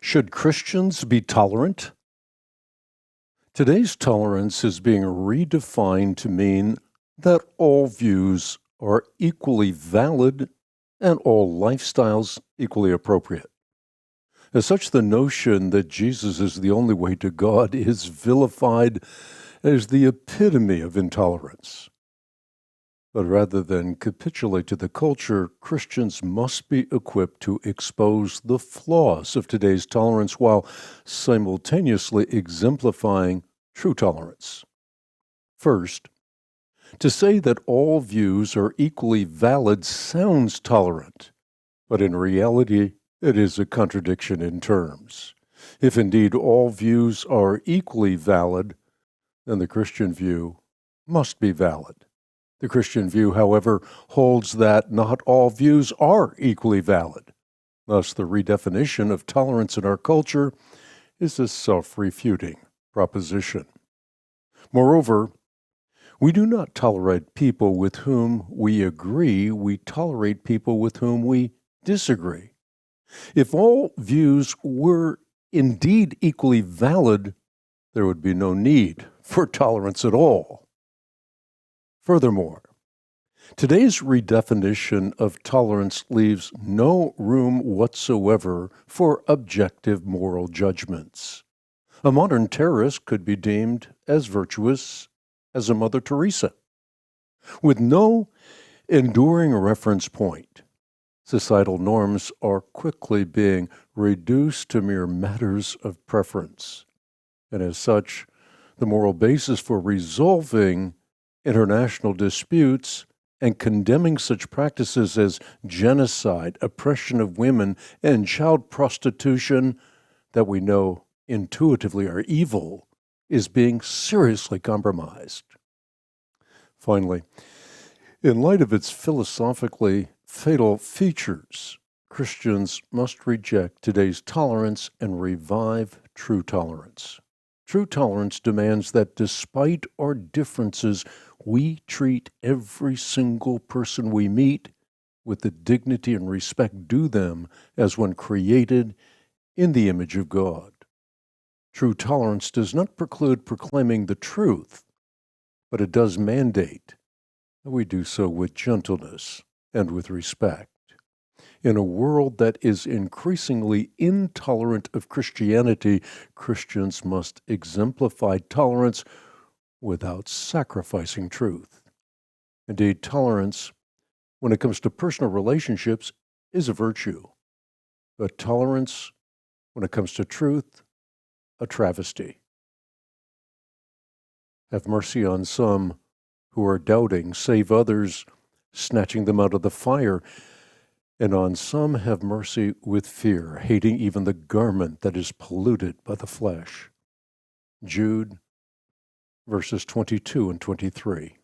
Should Christians be tolerant? Today's tolerance is being redefined to mean that all views are equally valid and all lifestyles equally appropriate. As such, the notion that Jesus is the only way to God is vilified as the epitome of intolerance. But rather than capitulate to the culture, Christians must be equipped to expose the flaws of today's tolerance while simultaneously exemplifying true tolerance. First, to say that all views are equally valid sounds tolerant, but in reality, it is a contradiction in terms. If indeed all views are equally valid, then the Christian view must be valid. The Christian view, however, holds that not all views are equally valid. Thus, the redefinition of tolerance in our culture is a self-refuting proposition. Moreover, we do not tolerate people with whom we agree, we tolerate people with whom we disagree. If all views were indeed equally valid, there would be no need for tolerance at all. Furthermore, today's redefinition of tolerance leaves no room whatsoever for objective moral judgments. A modern terrorist could be deemed as virtuous as a Mother Teresa. With no enduring reference point, societal norms are quickly being reduced to mere matters of preference. And as such, the moral basis for resolving international disputes and condemning such practices as genocide, oppression of women, and child prostitution that we know intuitively are evil is being seriously compromised. Finally, in light of its philosophically fatal features, Christians must reject today's tolerance and revive true tolerance. True tolerance demands that despite our differences, we treat every single person we meet with the dignity and respect due them as one created in the image of God. True tolerance does not preclude proclaiming the truth, but it does mandate that we do so with gentleness and with respect. In a world that is increasingly intolerant of Christianity, Christians must exemplify tolerance without sacrificing truth. Indeed, tolerance, when it comes to personal relationships, is a virtue. But tolerance, when it comes to truth, a travesty. Have mercy on some who are doubting, save others, snatching them out of the fire. And on some have mercy with fear, hating even the garment that is polluted by the flesh. Jude, verses 22 and 23.